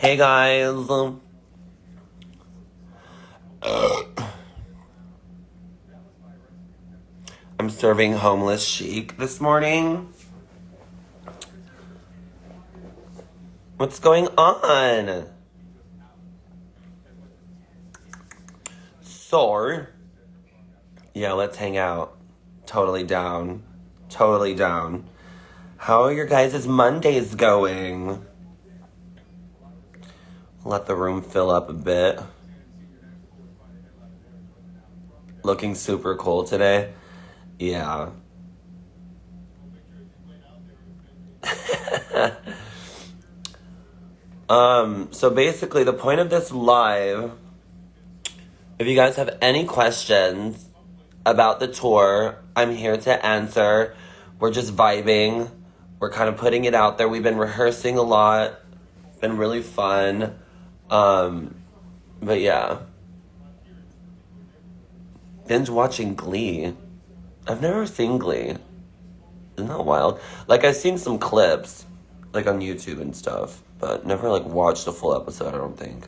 Hey guys. I'm serving homeless chic this morning. What's going on? So, yeah, let's hang out. Totally down. Totally down. How are your guys' Mondays going? Let the room fill up a bit. Looking super cool today. Yeah. So basically the point of this live, if you guys have any questions about the tour, I'm here to answer. We're just vibing. We're kind of putting it out there. We've been rehearsing a lot. It's been really fun. But yeah. Binge watching Glee. I've never seen Glee. Isn't that wild? Like, I've seen some clips, like on YouTube and stuff, but never like watched a full episode, I don't think.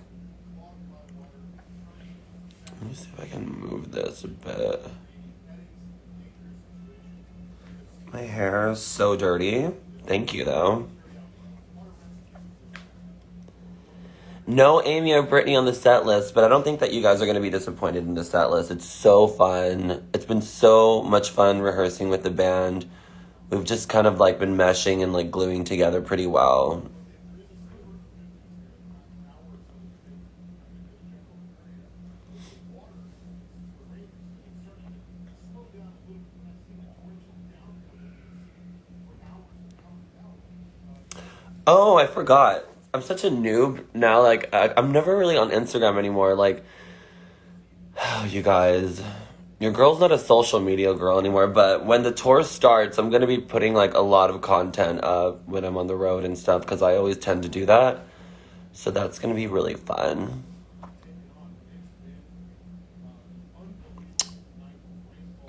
Let me see if I can move this a bit. My hair is so dirty. Thank you, though. No Amy or Brittany on the set list, but I don't think that you guys are going to be disappointed in the set list. It's so fun. It's been so much fun rehearsing with the band. We've just kind of like been meshing and like gluing together pretty well. Oh, I forgot. I'm such a noob now. Like, I'm never really on Instagram anymore. Like, you guys, your girl's not a social media girl anymore. But when the tour starts, I'm gonna be putting like a lot of content up when I'm on the road and stuff because I always tend to do that. So that's gonna be really fun.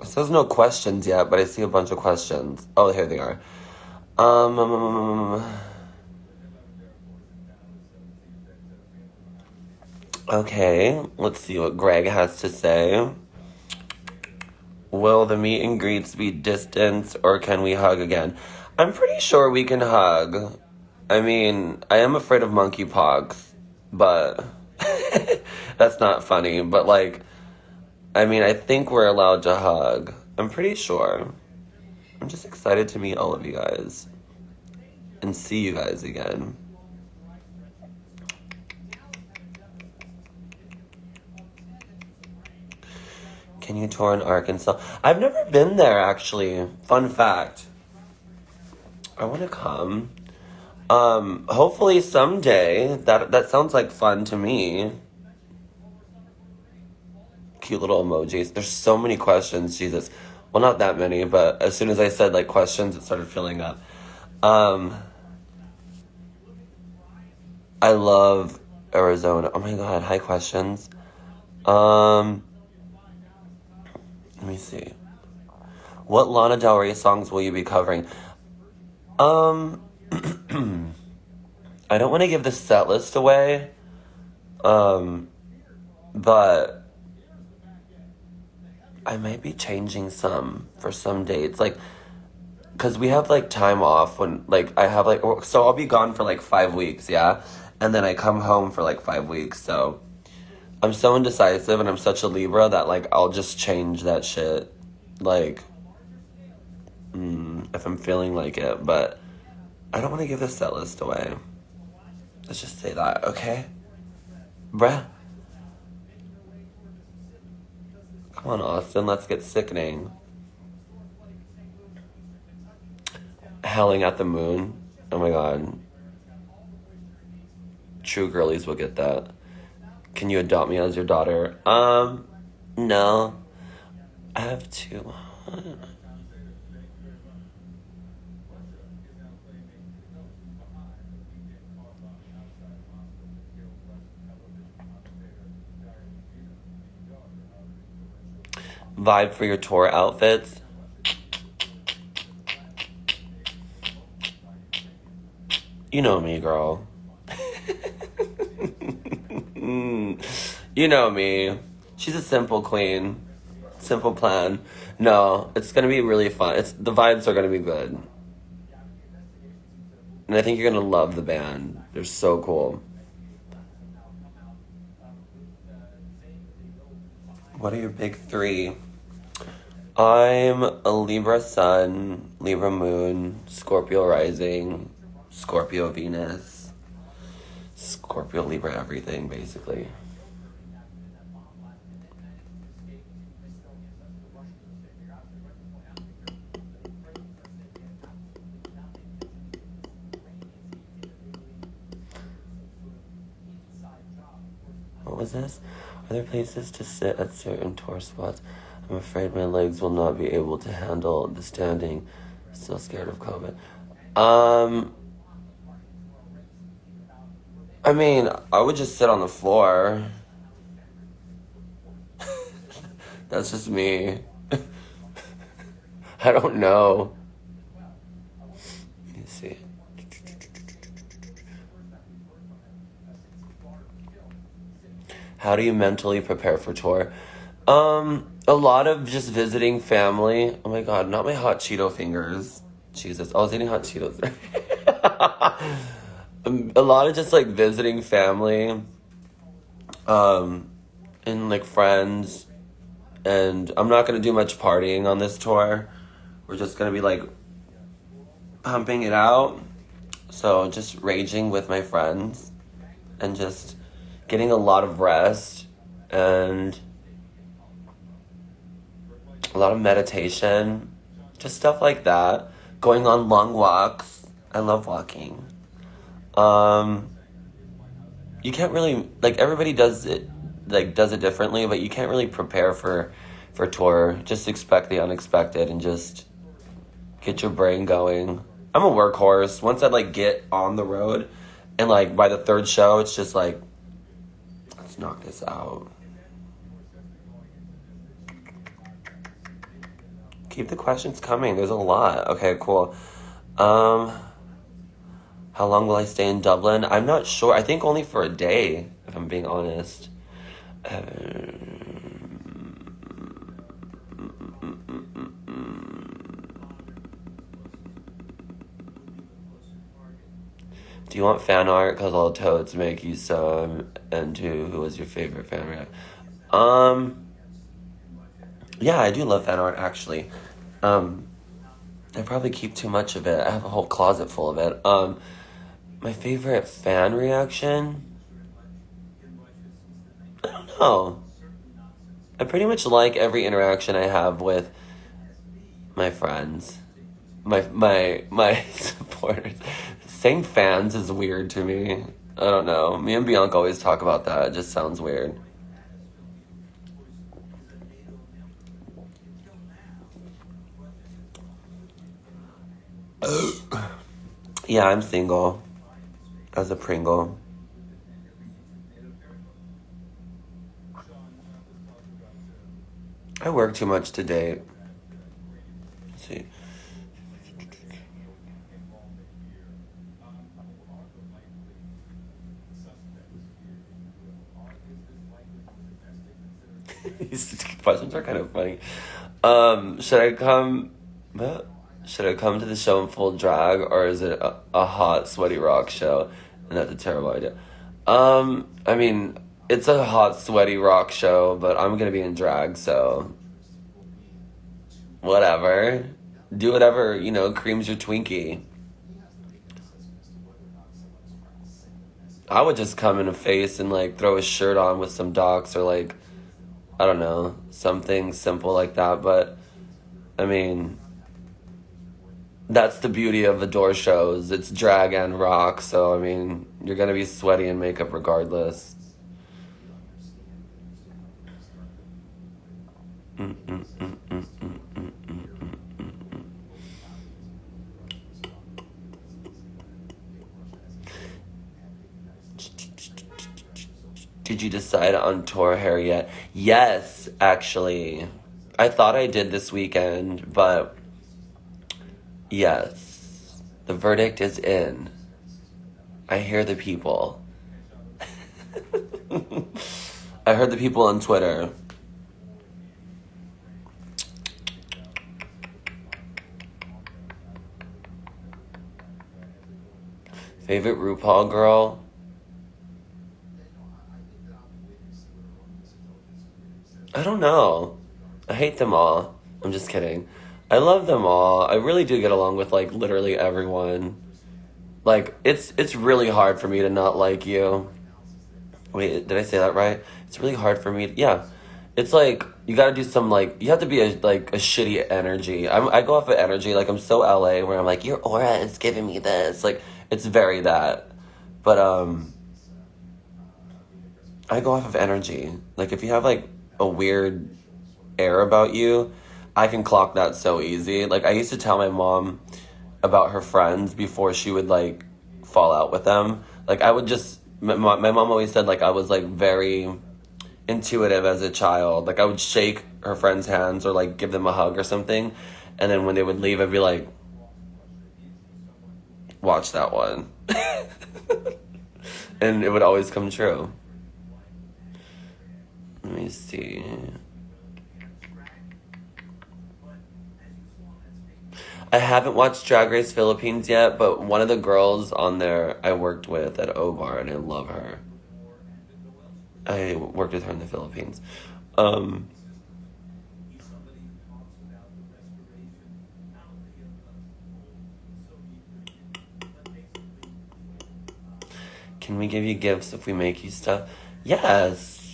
It says no questions yet, but I see a bunch of questions. Oh, here they are. Okay, let's see what Greg has to say. Will the meet and greets be distance or can we hug again? I'm pretty sure we can hug. I mean, I am afraid of monkeypox, but that's not funny. But like, I mean, I think we're allowed to hug. I'm pretty sure. I'm just excited to meet all of you guys and see you guys again. Can you tour in Arkansas? I've never been there, actually. Fun fact. I want to come. Hopefully someday. That sounds like fun to me. Cute little emojis. There's so many questions, Jesus. Well, not that many, but as soon as I said, like, questions, it started filling up. I love Arizona. Oh my god, hi questions. Let me see. What Lana Del Rey songs will you be covering? I don't want to give the set list away. But I might be changing some for some dates. Like, because we have, like, time off when, like, I have, like, so I'll be gone for, like, 5 weeks, yeah? And then I come home for, like, 5 weeks, so I'm so indecisive and I'm such a Libra that, like, I'll just change that shit, like, if I'm feeling like it, but I don't want to give the set list away. Let's just say that, okay? Bruh. Come on, Austin, let's get sickening. Howling at the Moon. Oh my god. True girlies will get that. Can you adopt me as your daughter? No. I have two. Vibe for your tour outfits. You know me, girl. You know me. She's a simple queen. Simple plan. No, it's gonna be really fun. The vibes are gonna be good. And I think you're gonna love the band. They're so cool. What are your big three? I'm a Libra Sun, Libra Moon, Scorpio Rising, Scorpio Venus, Scorpio Libra everything, basically. What was this? Are there places to sit at certain tour spots? I'm afraid my legs will not be able to handle the standing. Still scared of COVID. I mean, I would just sit on the floor. That's just me. I don't know. Let me see. How do you mentally prepare for tour? A lot of just visiting family. Oh my god, not my hot Cheeto fingers. Jesus, I was eating hot Cheetos. A lot of just like visiting family, and like friends, and I'm not gonna do much partying on this tour. We're just gonna be like pumping it out. So just raging with my friends and just getting a lot of rest and a lot of meditation, just stuff like that. Going on long walks. I love walking. You can't really, like, everybody does it differently, but you can't really prepare for tour. Just expect the unexpected and just get your brain going. I'm a workhorse. Once I like get on the road and like by the third show, it's just like, let's knock this out. Keep the questions coming. There's a lot. Okay, cool. How long will I stay in Dublin? I'm not sure. I think only for a day, if I'm being honest. Do you want fan art? Because I'll totes make you some. And two, who was your favorite fan react? Yeah, I do love fan art, actually. I probably keep too much of it. I have a whole closet full of it. My favorite fan reaction? I don't know. I pretty much like every interaction I have with my friends. My supporters. Saying fans is weird to me. I don't know. Me and Bianca always talk about that. It just sounds weird. Yeah, I'm single. As a Pringle. I work too much to date. Let's see. These questions are kind of funny. Should I come? Should I come to the show in full drag, or is it a hot, sweaty rock show? And that's a terrible idea. I mean, it's a hot, sweaty rock show, but I'm gonna be in drag, so whatever. Do whatever, creams your Twinkie. I would just come in a face and like throw a shirt on with some docs or like, I don't know, something simple like that. But I mean, that's the beauty of the door shows. It's drag and rock, so I mean, you're gonna be sweaty in makeup regardless. Did you decide on tour hair yet? Yes, actually. I thought I did this weekend, but yes. The verdict is in. I hear the people. I heard the people on Twitter. Favorite RuPaul girl? I don't know. I hate them all. I'm just kidding. I love them all. I really do get along with, like, literally everyone. Like, it's really hard for me to not like you. Wait, did I say that right? It's really hard for me. Yeah. It's like, you gotta do some, like, you have to be a shitty energy. I go off of energy. Like, I'm so LA where I'm like, your aura is giving me this. Like, it's very that. But, I go off of energy. Like, if you have, like, a weird air about you, I can clock that so easy. Like, I used to tell my mom about her friends before she would, like, fall out with them. Like, I would just, my mom always said, like, I was, like, very intuitive as a child. Like, I would shake her friends' hands or, like, give them a hug or something. And then when they would leave, I'd be like, watch that one. And it would always come true. Let me see. I haven't watched Drag Race Philippines yet, but one of the girls on there I worked with at O-Bar, and I love her. I worked with her in the Philippines. Can we give you gifts if we make you stuff? Yes.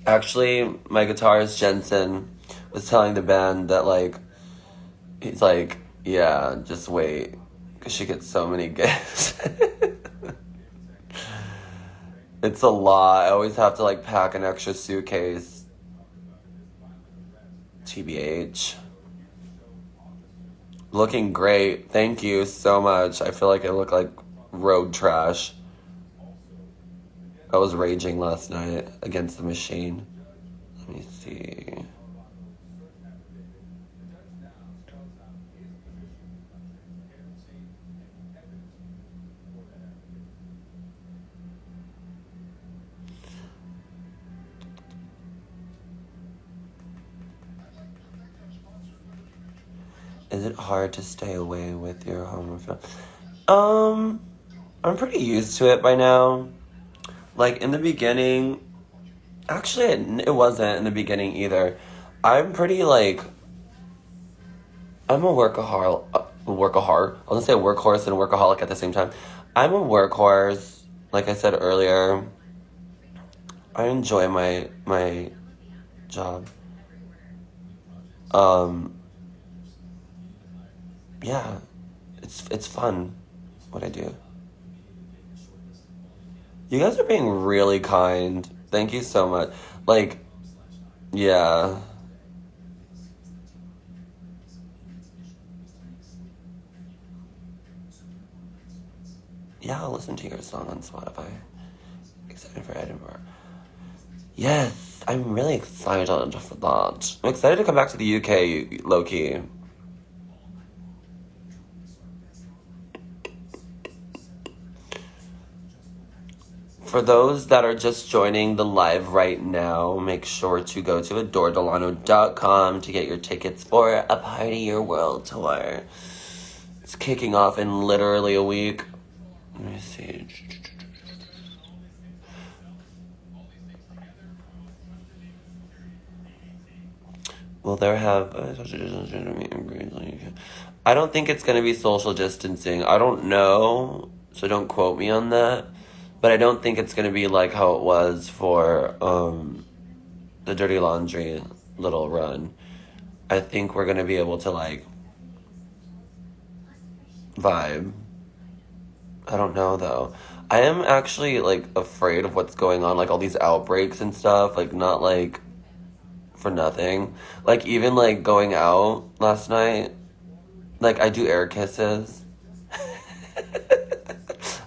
Actually, my guitarist Jensen was telling the band that, like, he's like, yeah, just wait, because she gets so many gifts. It's a lot. I always have to, like, pack an extra suitcase. TBH. Looking great. Thank you so much. I feel like I look like road trash. I was raging last night against the machine. Let me see. Is it hard to stay away with your home? I'm pretty used to it by now. Like, in the beginning, actually, it wasn't in the beginning either. I'm pretty, like, I'm a workaholic. I was gonna say workhorse and workaholic at the same time. I'm a workhorse. Like I said earlier, I enjoy my job. Um, yeah, it's fun what I do. You guys are being really kind. Thank you so much. Like, yeah. Yeah, I'll listen to your song on Spotify. Excited for Edinburgh. Yes, I'm really excited for that. I'm excited to come back to the UK, low-key. For those that are just joining the live right now, make sure to go to adordelano.com to get your tickets for a Party Your World tour. It's kicking off in literally a week. Let me see. Will there have... I don't think it's going to be social distancing. I don't know, so don't quote me on that. But I don't think it's going to be like how it was for the Dirty Laundry little run. I think we're going to be able to, like, vibe. I don't know, though. I am actually, like, afraid of what's going on, like, all these outbreaks and stuff. Like, not, like, for nothing. Like, even, like, going out last night, like, I do air kisses.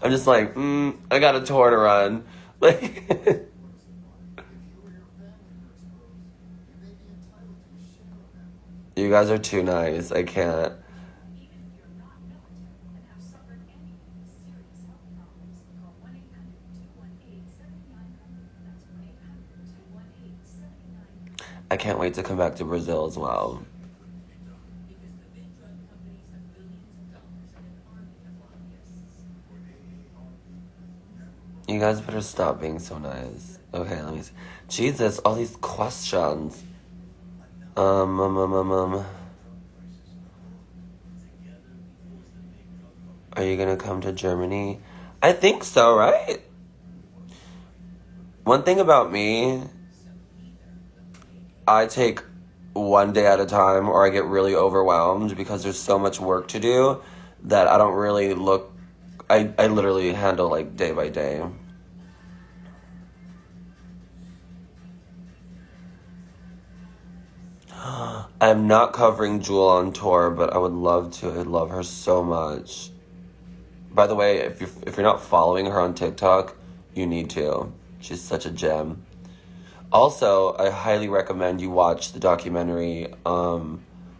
I'm just like, I got a tour to run. Like, you guys are too nice. I can't. I can't wait to come back to Brazil as well. You guys better stop being so nice. Okay, let me see. Jesus, all these questions. Um, um, um, um, um. Are you gonna come to Germany? I think so, right? One thing about me, I take one day at a time or I get really overwhelmed because there's so much work to do that I don't really look. I literally handle like day by day. I'm not covering Jewel on tour, but I would love to. I love her so much. By the way, if you're not following her on TikTok, you need to. She's such a gem. Also, I highly recommend you watch the documentary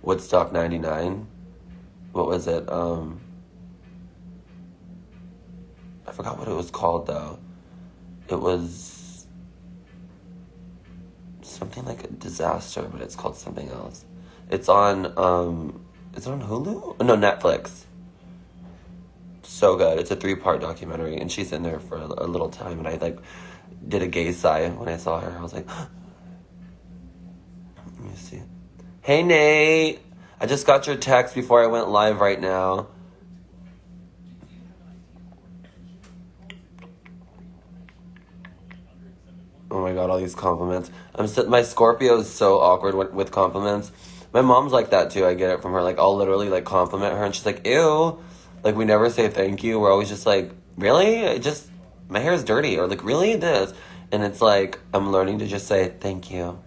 Woodstock 99. What was it? I forgot what it was called though. It was something like a disaster, but it's called something else. It's on is it on Hulu? No, Netflix. So good. It's a 3-part documentary, and she's in there for a little time, and I like did a gay sigh when I saw her. I was like, let me see. Hey Nate, I just got your text before I went live right now. Oh my god, all these compliments. My Scorpio is so awkward with compliments. My mom's like that too. I get it from her. Like I'll literally like compliment her, and she's like, "Ew." Like we never say thank you. We're always just like, "Really? My hair is dirty," or like, "Really this?" And it's like I'm learning to just say thank you.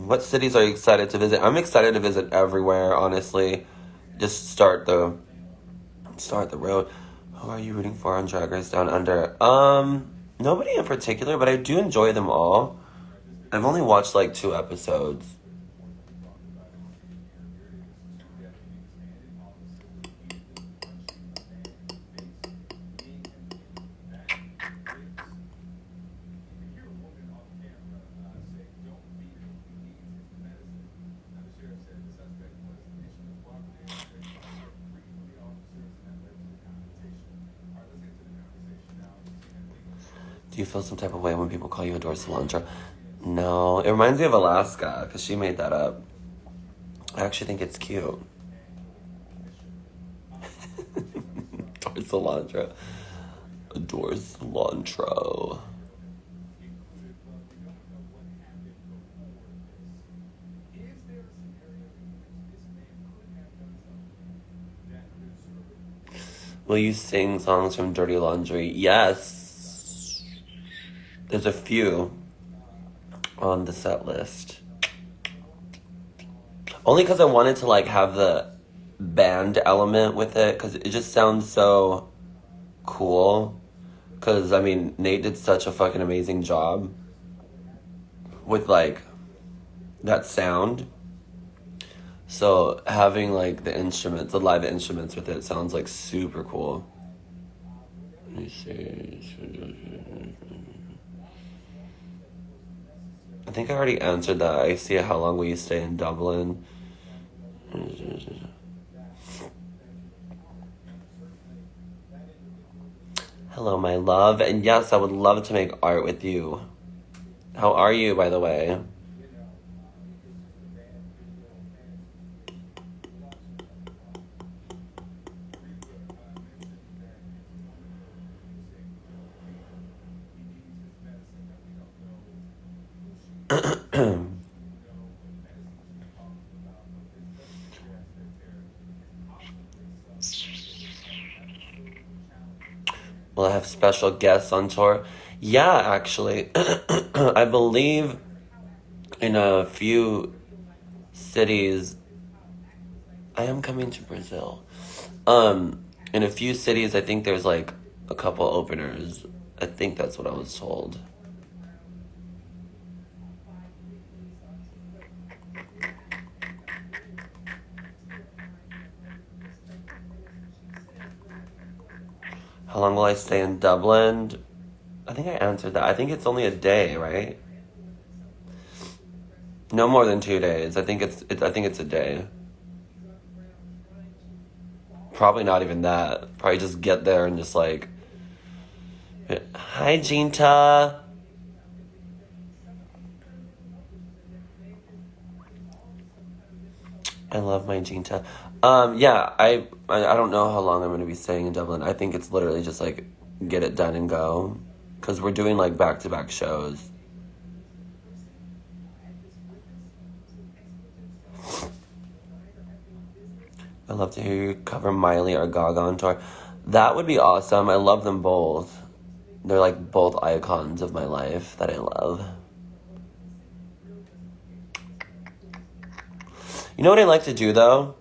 What cities are you excited to visit? I'm excited to visit everywhere. Honestly, just start the road. Who are you rooting for on Drag Race Down Under? Nobody in particular, but I do enjoy them all. I've only watched like 2 episodes. Do you feel some type of way when people call you Adore Cilantro? No, it reminds me of Alaska because she made that up. I actually think it's cute. Adore Cilantro. Adore Cilantro. Will you sing songs from Dirty Laundry? Yes. There's a few on the set list. Only because I wanted to like have the band element with it because it just sounds so cool. Because I mean, Nate did such a fucking amazing job with like that sound. So having like the instruments, the live instruments with it sounds like super cool. Let me see. I think I already answered that. I see how long will you stay in Dublin? Hello, my love. And yes, I would love to make art with you. How are you, by the way? Will I have special guests on tour? Yeah, actually. I believe in a few cities. I am coming to Brazil. In a few cities, I think there's like a couple openers. I think that's what I was told. How long will I stay in Dublin? I think I answered that. I think it's only a day, right? No more than 2 days. I think it's a day. Probably not even that. Probably just get there and just like, hi, Jinta. I love my Jinta. Yeah, I don't know how long I'm gonna be staying in Dublin. I think it's literally just like get it done and go, because we're doing like back-to-back shows. I'd love to hear you cover Miley or Gaga on tour. That would be awesome. I love them both. They're like both icons of my life that I love. You know what I like to do though?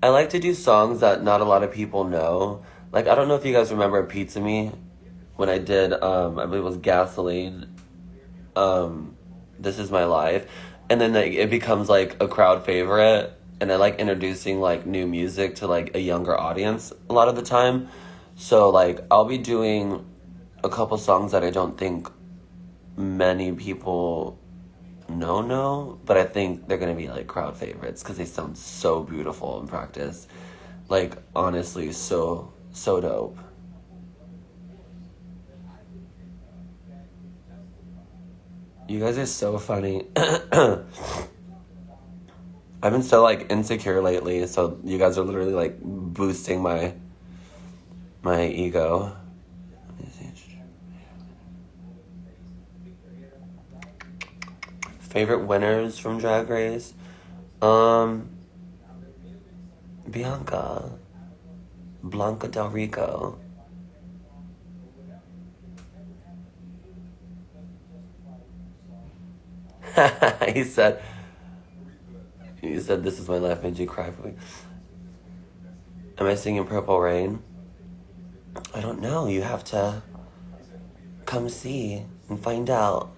I like to do songs that not a lot of people know. Like, I don't know if you guys remember Pizza Me when I did, I believe it was Gasoline, This Is My Life. And then like, it becomes like a crowd favorite. And I like introducing like new music to like a younger audience a lot of the time. So like, I'll be doing a couple songs that I don't think many people know, but I think they're gonna be like crowd favorites because they sound so beautiful in practice. Like, honestly, so dope. You guys are so funny. I've been so like insecure lately, so you guys are literally like boosting my ego. Favorite winners from Drag Race? Blanca Del Rico. he said this is my life, made you cry for me. Am I singing Purple Rain? I don't know. You have to come see and find out.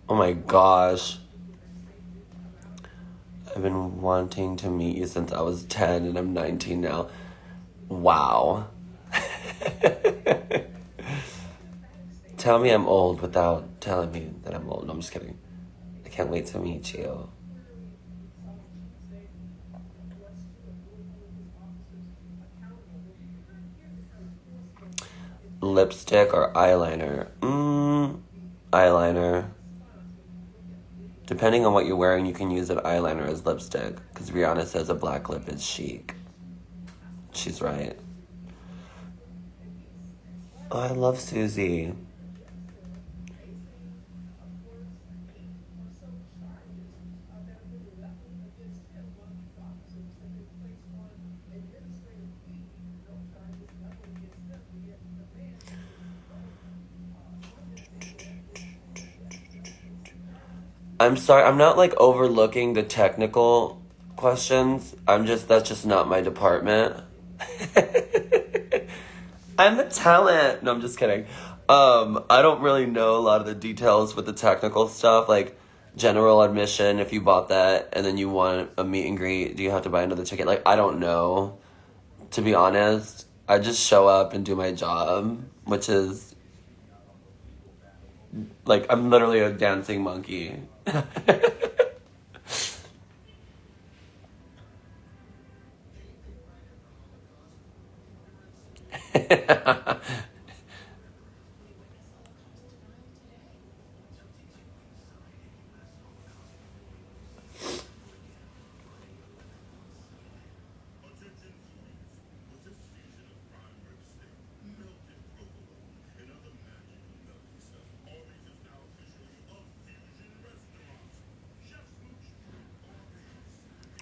Oh my gosh. I've been wanting to meet you since I was 10 and I'm 19 now. Wow. Tell me I'm old without telling me that I'm old. No, I'm just kidding. I can't wait to meet you. Lipstick or eyeliner? Eyeliner. Depending on what you're wearing, you can use an eyeliner as lipstick. Because Rihanna says a black lip is chic. She's right. Oh, I love Susie. I'm sorry, I'm not like overlooking the technical questions. That's just not my department. I'm the talent. No, I'm just kidding. I don't really know a lot of the details with the technical stuff, like general admission, if you bought that and then you want a meet and greet, do you have to buy another ticket? Like, I don't know, to be honest. I just show up and do my job, which is like, I'm literally a dancing monkey.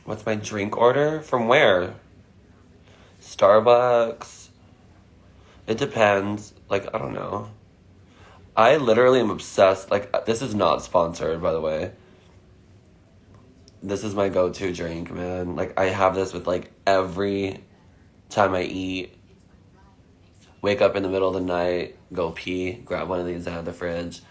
What's my drink order? From where? Starbucks? It depends. Like, I don't know. I literally am obsessed. Like, this is not sponsored, by the way. this is my go-to drink, man. Like, I have this with, like, every time I eat. Wake up in the middle of the night, go pee, grab one of these out of the fridge.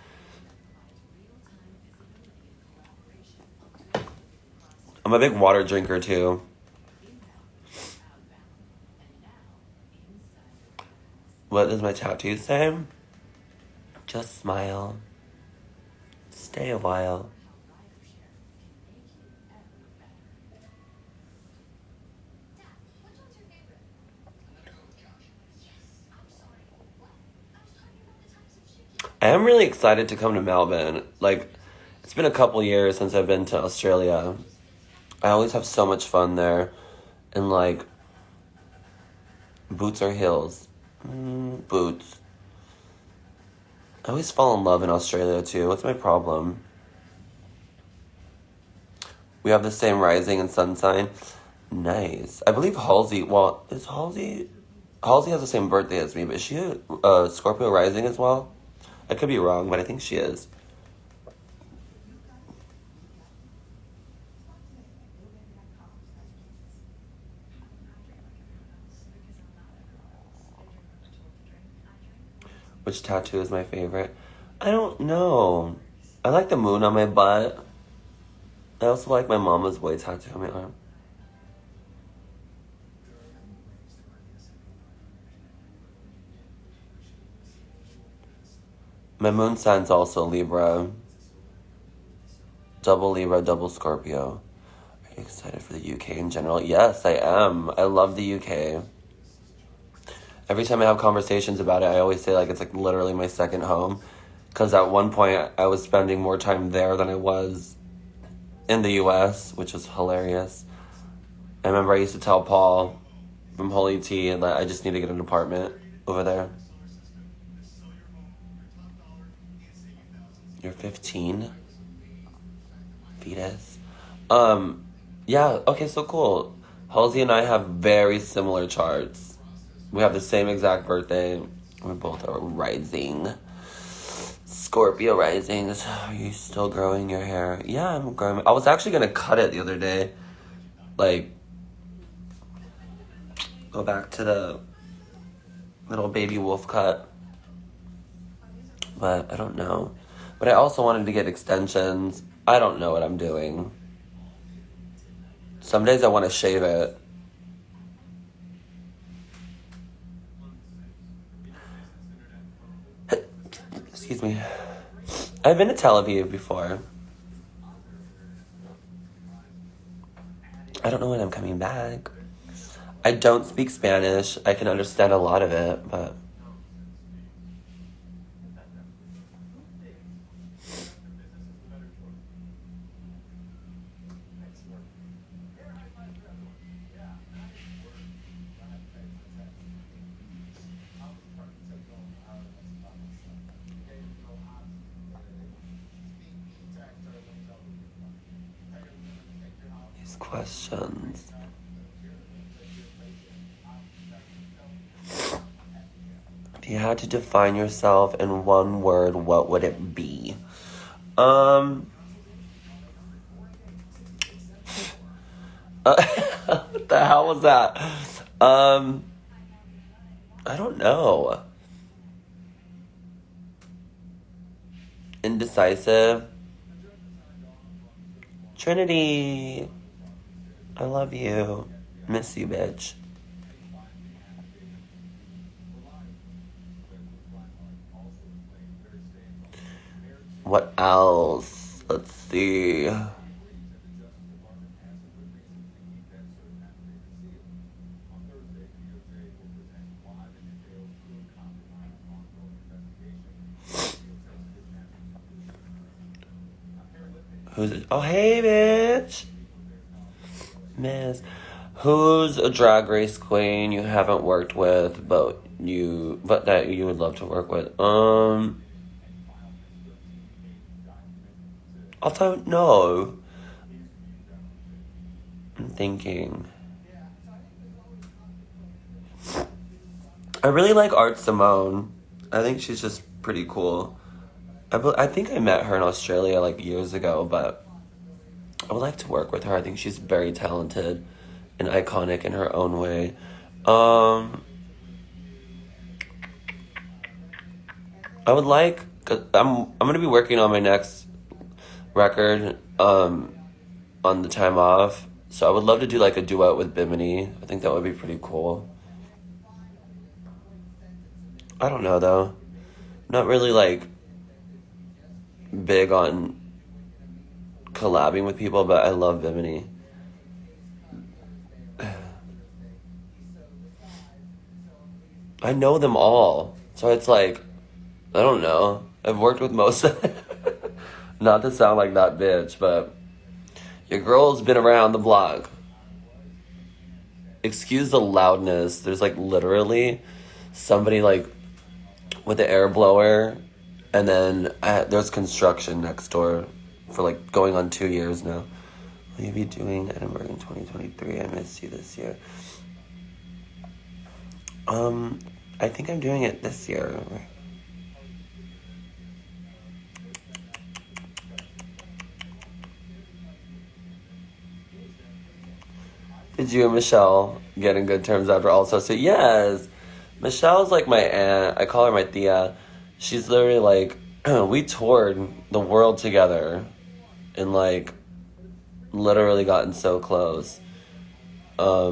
I'm a big water drinker, too. What does my tattoo say? Just smile. Stay a while. I am really excited to come to Melbourne. Like, it's been a couple years since I've been to Australia. I always have so much fun there. And, like, boots or heels? Boots. I always fall in love in Australia, too. What's my problem? We have the same rising and sun sign. Nice. I believe Halsey, well, is Halsey... Halsey has the same birthday as me, but is she a Scorpio rising as well? I could be wrong, but I think she is. Which tattoo is my favorite? I don't know. I like the moon on my butt. I also like my mama's boy tattoo on my arm. My moon sign's also Libra. Double Libra, double Scorpio. Are you excited for the UK in general? Yes, I am. I love the UK. Every time I have conversations about it, I always say, like, it's, like, literally my second home. Because at one point, I was spending more time there than I was in the US, which was hilarious. I remember I used to tell Paul from Holy Tea that I just need to get an apartment over there. You're 15? Fetus? Yeah, okay, so cool. Halsey and I have very similar charts. We have the same exact birthday. We both are rising. Scorpio risings. Are you still growing your hair? Yeah, I'm growing. I was actually gonna cut it the other day. Like, go back to the little baby wolf cut. But I don't know. But I also wanted to get extensions. I don't know what I'm doing. Some days I want to shave it. Excuse me. I've been to Tel Aviv before. I don't know when I'm coming back. I don't speak Spanish. I can understand a lot of it, but... These questions... If you had to define yourself in one word, what would it be? What the hell was that? I don't know. Indecisive. Trinity. I love you. Miss you, bitch. What else? Let's see. Who's it? Oh, hey, bitch. Miss. Who's a drag race queen you haven't worked with, but that you would love to work with? I don't know. I'm thinking. I really like Art Simone. I think she's just pretty cool. I think I met her in Australia like years ago, but I would like to work with her. I think she's very talented and iconic in her own way. Um, I would like. I'm gonna be working on my next record. On the time off, so I would love to do like a duet with Bimini. I think that would be pretty cool. I don't know though. Not really like big on collabing with people, but I love Bimini. I know them all, so it's like I don't know. I've worked with most of them. Not to sound like that bitch, but your girl's been around the block. Excuse the loudness. There's like literally somebody like with the air blower, and then there's construction next door for like going on 2 years now. Will you be doing Edinburgh in 2023? I missed you this year. I think I'm doing it this year. Did you and Michelle get in good terms after All Stars 2? Yes. Michelle's like my aunt. I call her my tia. She's literally like, we toured the world together and like literally gotten so close. I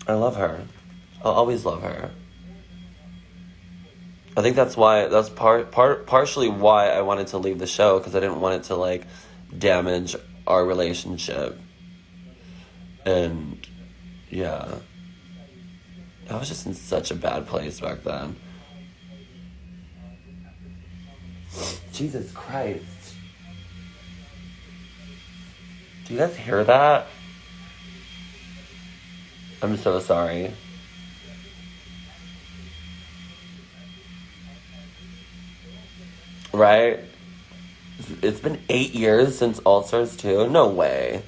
love her. I'll always love her. I think that's partially why I wanted to leave the show, because I didn't want it to like damage our relationship. And yeah, I was just in such a bad place back then. Jesus Christ. Do you guys hear that? I'm so sorry. Right? It's been 8 years since All Stars 2? No way.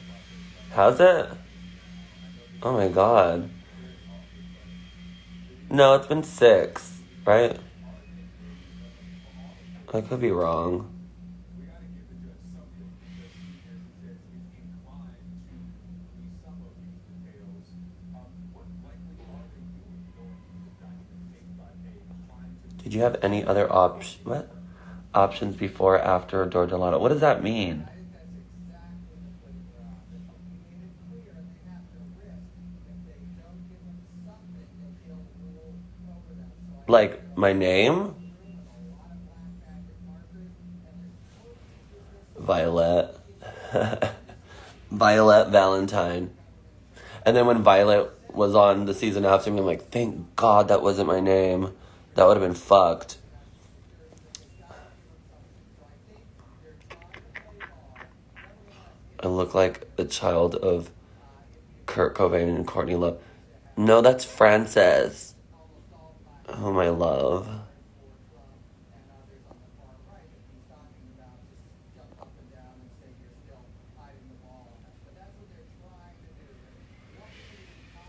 Has it? Oh my god. No, it's been 6, right? I could be wrong. Did you have any other options before, after, or Delano? What does that mean? Like, my name? Violet. Violet Valentine. And then when Violet was on the season after me, I'm like, thank God that wasn't my name. That would have been fucked. I look like a child of Kurt Cobain and Courtney Love. No, that's Frances. Oh, my love.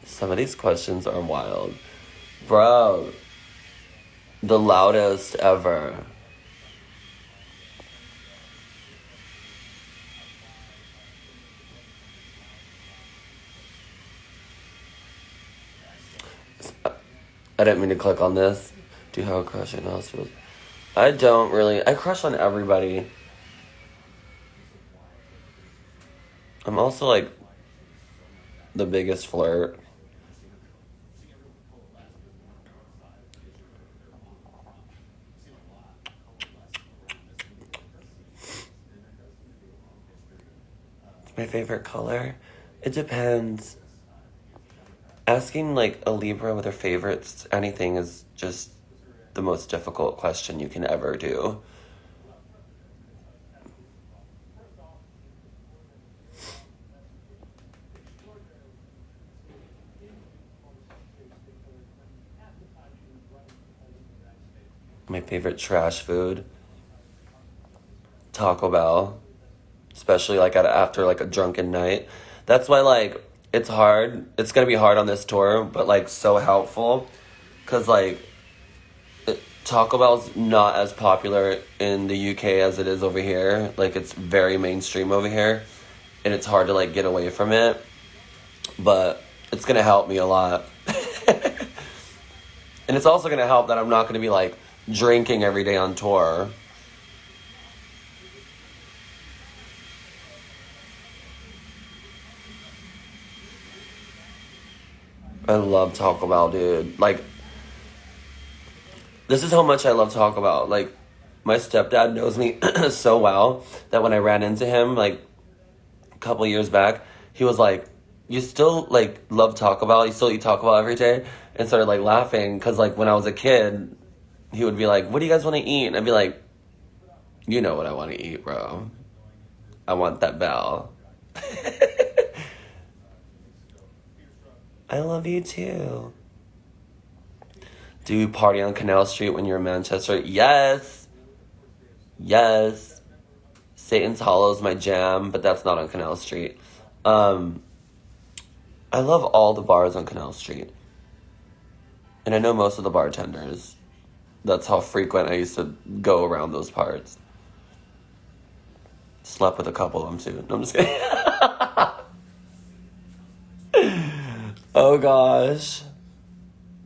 Some of these questions are wild. Bro, the loudest ever. I didn't mean to click on this. Do you have a crush on us? I don't really. I crush on everybody. I'm also like the biggest flirt. My favorite color? It depends. Asking like a Libra with their favorites, anything, is just the most difficult question you can ever do. My favorite trash food? Taco Bell. Especially like after like a drunken night. That's why like it's hard. It's gonna be hard on this tour, but like so helpful. Cause like Taco Bell's not as popular in the UK as it is over here. Like, it's very mainstream over here, and it's hard to, like, get away from it. But it's gonna help me a lot. And it's also gonna help that I'm not gonna be, like, drinking every day on tour. I love Taco Bell, dude. Like, this is how much I love Taco Bell. Like, my stepdad knows me so well that when I ran into him, like, a couple years back, he was like, you still, like, love Taco Bell? You still eat Taco Bell every day? And started, like, laughing. Because, like, when I was a kid, he would be like, what do you guys want to eat? And I'd be like, you know what I want to eat, bro. I want that bell. I love you, too. Do you party on Canal Street when you're in Manchester? Yes. Yes. Satan's Hollow is my jam, but that's not on Canal Street. I love all the bars on Canal Street. And I know most of the bartenders. That's how frequent I used to go around those parts. Slept with a couple of them, too. No, I'm just kidding. Oh, gosh.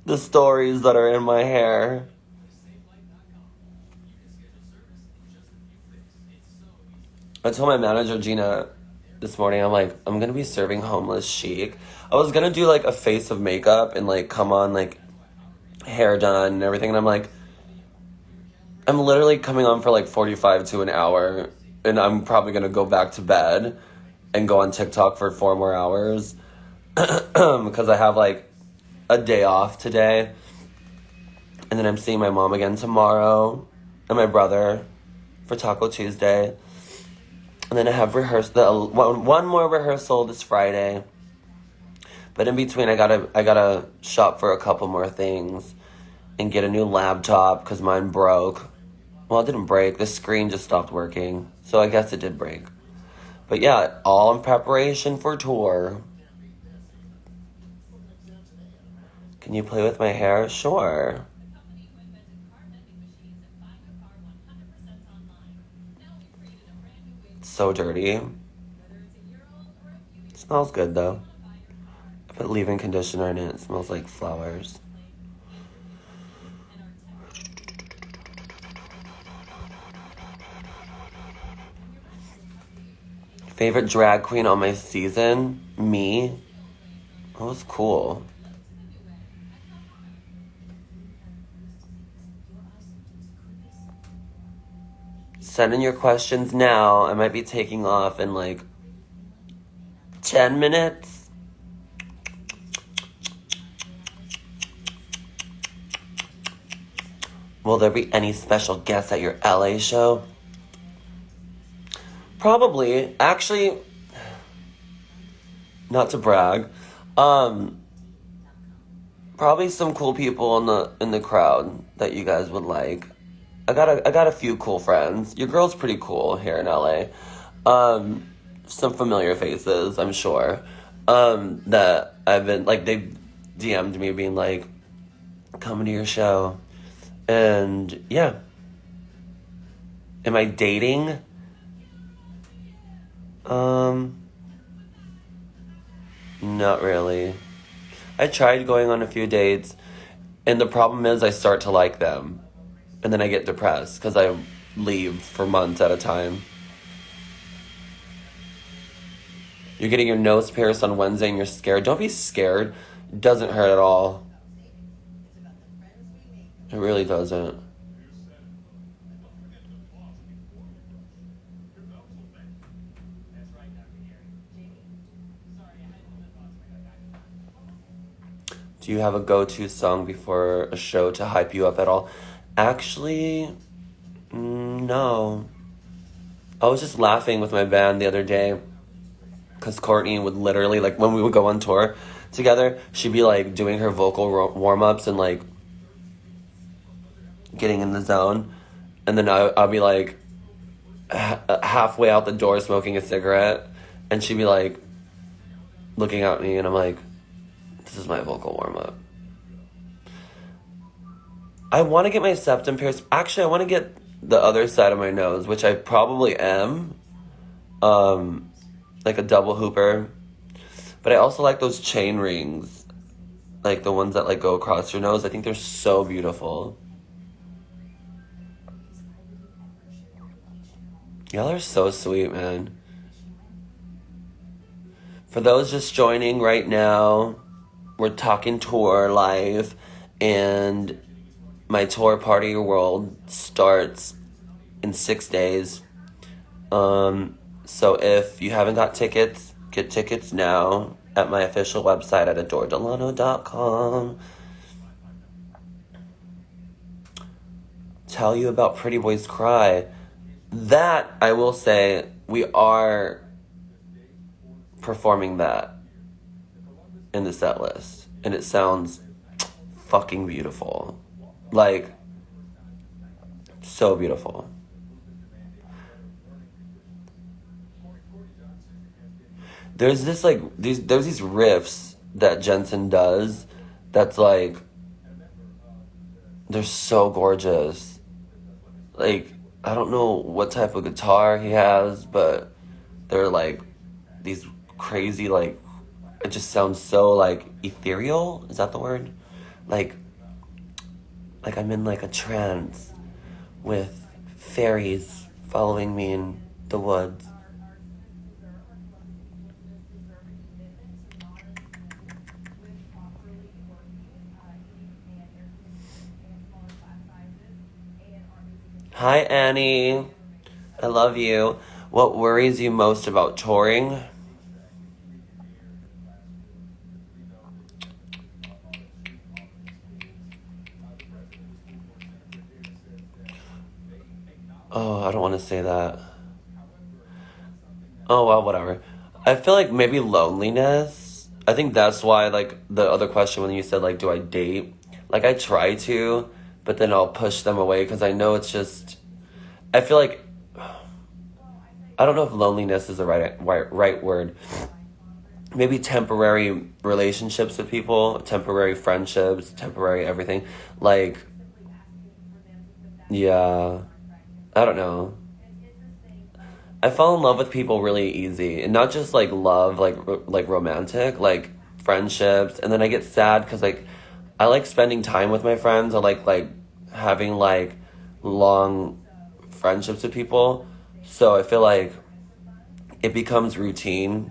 The stories that are in my hair. I told my manager, Gina, this morning, I'm like, I'm going to be serving homeless chic. I was going to do, like, a face of makeup and, like, come on, like, hair done and everything. And I'm like, I'm literally coming on for, like, 45 to an hour. And I'm probably going to go back to bed and go on TikTok for 4 more hours. Because I have, like, a day off today. And then I'm seeing my mom again tomorrow. And my brother for Taco Tuesday. And then I have one more rehearsal this Friday. But in between, I gotta shop for a couple more things. And get a new laptop, because mine broke. Well, it didn't break. The screen just stopped working. So I guess it did break. But yeah, all in preparation for tour. Can you play with my hair? Sure. It's so dirty. It smells good, though. I put leave-in conditioner in it. It smells like flowers. Favorite drag queen on my season? Me. That was cool. Send in your questions now. I might be taking off in like 10 minutes. Will there be any special guests at your LA show? Probably. Actually, not to brag. Probably some cool people in the crowd that you guys would like. I got a few cool friends. Your girl's pretty cool here in LA. Some familiar faces, I'm sure. That I've been like, they DM'd me being like, coming to your show. And yeah. Am I dating? Not really. I tried going on a few dates, and the problem is I start to like them, and then I get depressed because I leave for months at a time. You're getting your nose pierced on Wednesday and you're scared. Don't be scared. It doesn't hurt at all. It really doesn't. Do you have a go-to song before a show to hype you up at all? Actually, no. I was just laughing with my band the other day because Courtney would literally, like, when we would go on tour together, she'd be, like, doing her vocal warm-ups and, like, getting in the zone. And then I'll be, like, halfway out the door smoking a cigarette, and she'd be, like, looking at me, and I'm like, this is my vocal warm-up. I want to get my septum pierced. Actually, I want to get the other side of my nose, which I probably am. Like a double hooper. But I also like those chain rings. Like the ones that like go across your nose. I think they're so beautiful. Y'all are so sweet, man. For those just joining right now, we're talking tour live, and my tour Part of Your World starts in 6 days. So if you haven't got tickets, get tickets now at my official website at adoredelano.com. Tell you about Pretty Boys Cry. That, I will say, we are performing that in the set list. And it sounds fucking beautiful. Like, so beautiful. There's this like there's these riffs that Jensen does that's like they're so gorgeous. Like, I don't know what type of guitar he has, but they're like these crazy, like, it just sounds so like ethereal. Is that the word? Like I'm in like a trance with fairies following me in the woods. Hi, Annie. I love you. What worries you most about touring? Oh, I don't want to say that. Oh, well, whatever. I feel like maybe loneliness. I think that's why, like, the other question when you said, like, do I date? Like, I try to, but then I'll push them away because I know it's just... I feel like... I don't know if loneliness is the right word. Maybe temporary relationships with people, temporary friendships, temporary everything. Like, yeah, I don't know. I fall in love with people really easy, and not just like love, like romantic, like friendships. And then I get sad because like I like spending time with my friends. I like having like long friendships with people. So I feel like it becomes routine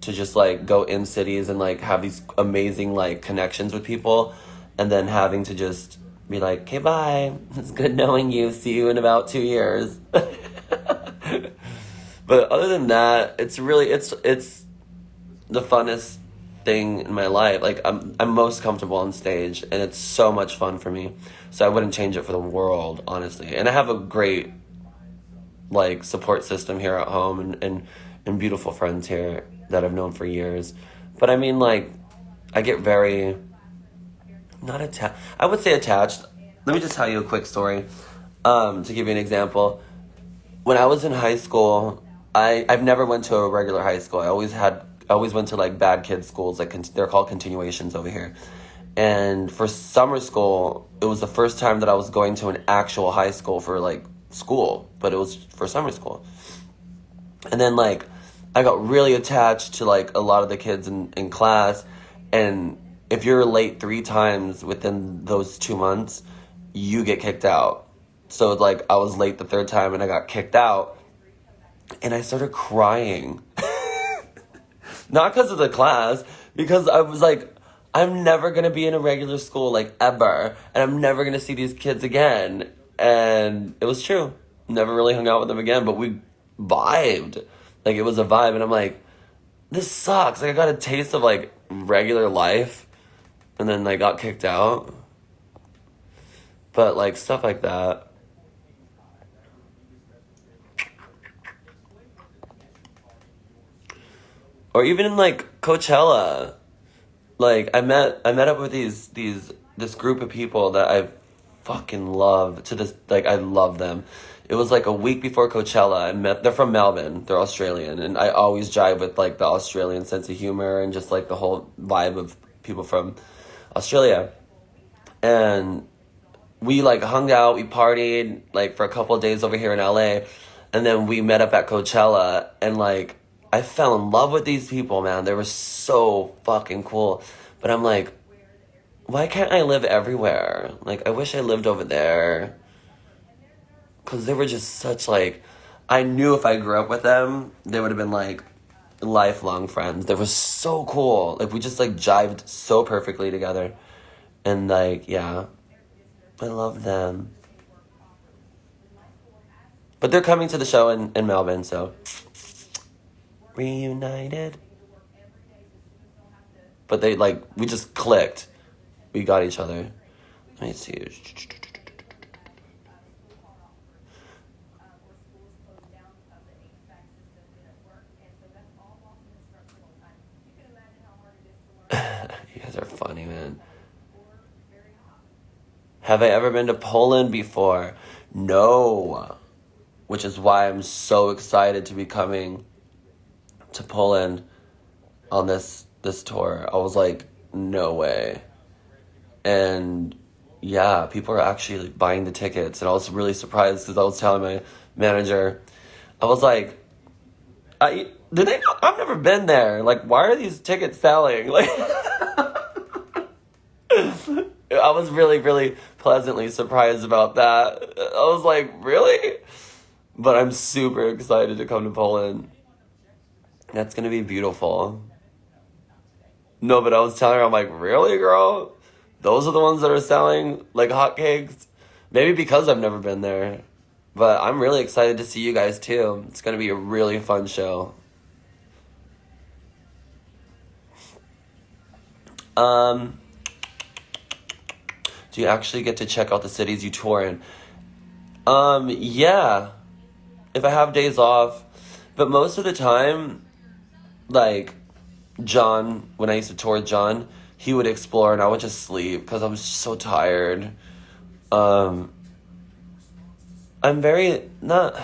to just like go in cities and like have these amazing like connections with people, and then having to just be like, okay, bye. It's good knowing you. See you in about 2 years. But other than that, it's really it's the funnest thing in my life. Like I'm most comfortable on stage, and it's so much fun for me. So I wouldn't change it for the world, honestly. And I have a great like support system here at home, and beautiful friends here that I've known for years. But I mean, like, I get very not attached. I would say attached. Let me just tell you a quick story. To give you an example, when I was in high school, I've never went to a regular high school. I always went to like bad kids schools, like they're called continuations over here. And for summer school, it was the first time that I was going to an actual high school for like school, but it was for summer school. And then like I got really attached to like a lot of the kids in class, and if you're late 3 times within those 2 months, you get kicked out. So like I was late the 3rd time and I got kicked out, and I started crying. Not because of the class, because I was like, I'm never going to be in a regular school like ever, and I'm never going to see these kids again. And it was true. Never really hung out with them again, but we vibed. Like, it was a vibe, and I'm like, this sucks. Like, I got a taste of like regular life, and then like got kicked out. But like stuff like that. Or even in like Coachella. Like I met up with this group of people that I fucking love to this, like I love them. It was like a week before Coachella. They're from Melbourne. They're Australian, and I always jive with like the Australian sense of humor and just like the whole vibe of people from Australia. And we like hung out, we partied like for a couple of days over here in LA, and then we met up at Coachella, and like I fell in love with these people, man. They were so fucking cool. But I'm like, why can't I live everywhere? Like, I wish I lived over there. Because they were just such, like, I knew if I grew up with them, they would have been, like, lifelong friends. They were so cool. Like, we just, like, jived so perfectly together. And, like, yeah, I love them. But they're coming to the show in Melbourne, so. Reunited. But they, like, we just clicked. We got each other. Let me see. You guys are funny, man. Have I ever been to Poland before? No. Which is why I'm so excited to be coming to Poland on this tour. I was like, no way. And yeah, people are actually like, buying the tickets, and I was really surprised because I was telling my manager, I was like, do they know? I've never been there. Like, why are these tickets selling? Like, I was really, really pleasantly surprised about that. I was like, really? But I'm super excited to come to Poland. That's gonna be beautiful. No, but I was telling her, I'm like, really, girl? Those are the ones that are selling like hotcakes? Maybe because I've never been there. But I'm really excited to see you guys too. It's gonna be a really fun show. Um, do you actually get to check out the cities you tour in? Yeah. If I have days off. But most of the time, like, John, when I used to tour with John, he would explore and I would just sleep because I was so tired. Um, I'm very not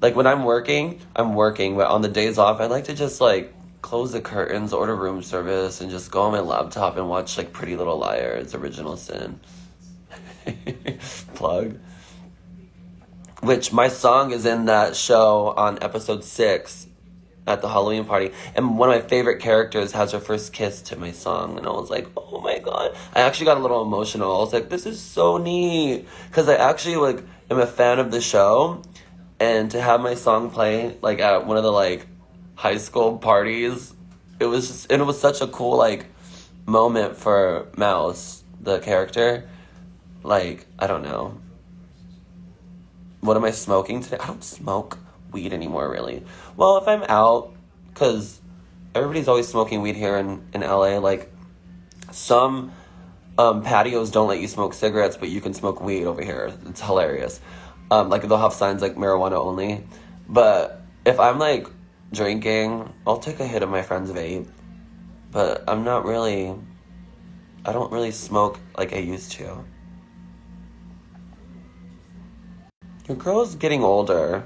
like when I'm working, but on the days off, I like to just like close the curtains, order room service, and just go on my laptop and watch like Pretty Little Liars, Original Sin. Plug. Which my song is in that show on episode 6 at the Halloween party. And one of my favorite characters has her first kiss to my song. And I was like, oh my God. I actually got a little emotional. I was like, this is so neat. Because I actually like am a fan of the show. And to have my song play like at one of the like high school parties, it was just, and it was such a cool like moment for Mouse, the character. Like, I don't know. What am I smoking today? I don't smoke weed anymore, really. Well, if I'm out, because everybody's always smoking weed here in LA. Like, some patios don't let you smoke cigarettes, but you can smoke weed over here. It's hilarious. Like, they'll have signs like marijuana only. But if I'm, like, drinking, I'll take a hit of my friend's vape. But I don't really smoke like I used to. Your girl's getting older,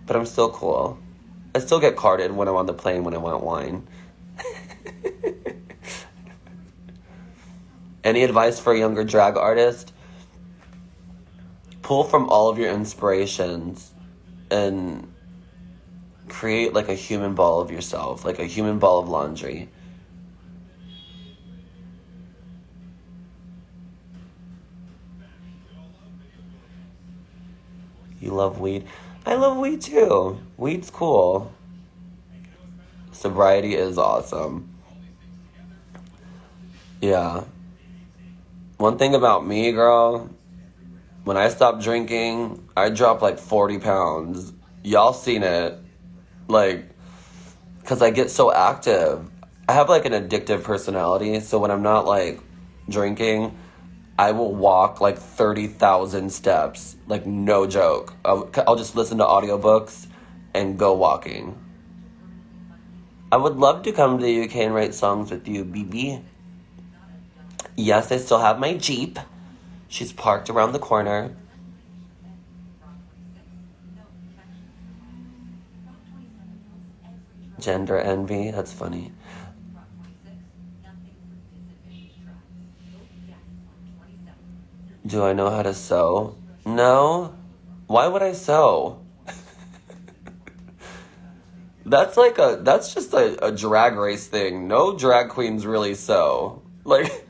but I'm still cool. I still get carded when I'm on the plane when I want wine. Any advice for a younger drag artist? Pull from all of your inspirations and create like a human ball of yourself, like a human ball of laundry. You love weed? I love weed too. Weed's cool. Sobriety is awesome. Yeah. One thing about me, girl, when I stop drinking, I drop like 40 pounds. Y'all seen it. Like, because I get so active. I have like an addictive personality, so when I'm not like drinking, I will walk like 30,000 steps. Like, no joke. I'll just listen to audiobooks and go walking. I would love to come to the UK and write songs with you, BB. Yes, I still have my Jeep. She's parked around the corner. Gender envy, that's funny. Do I know how to sew? No. Why would I sew? That's just a drag race thing. No drag queens really sew. Like,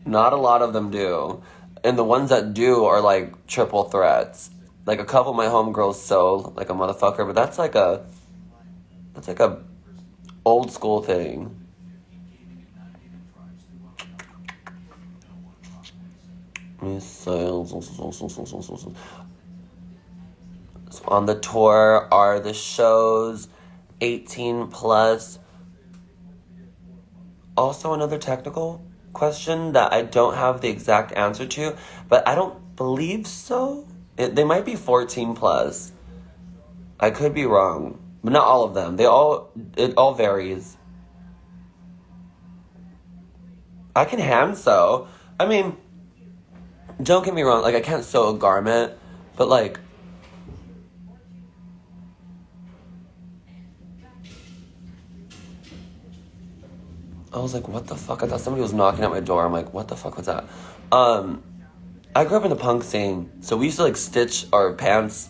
not a lot of them do. And the ones that do are like triple threats. Like a couple of my homegirls sew like a motherfucker, but that's like a old school thing. So on the tour are the shows 18 plus. Also another technical question that I don't have the exact answer to, but I don't believe so. They might be 14 plus. I could be wrong, but not all of them. It all varies. I can hand sew. I mean, don't get me wrong, like I can't sew a garment, but like I was like, what the fuck? I thought somebody was knocking at my door. I'm like, what the fuck was that? I grew up in the punk scene, so we used to like stitch our pants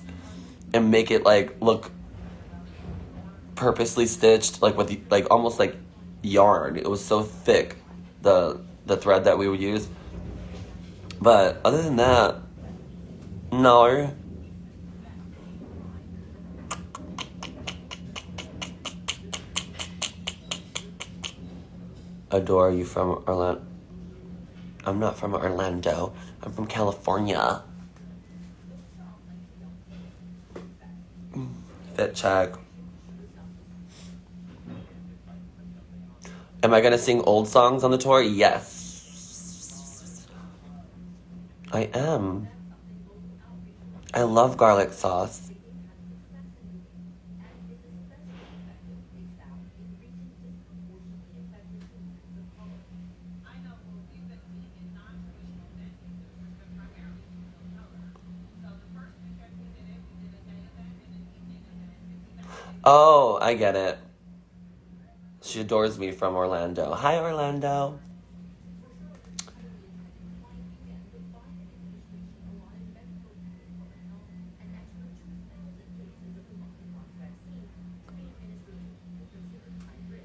and make it like look purposely stitched, like with like almost like yarn. It was so thick, the thread that we would use. But other than that, no. Adore, you from Orlando? I'm not from Orlando. I'm from California. Fit check. Am I gonna sing old songs on the tour? Yes. I am. I love garlic sauce. Oh, I get it. She adores me from Orlando. Hi, Orlando.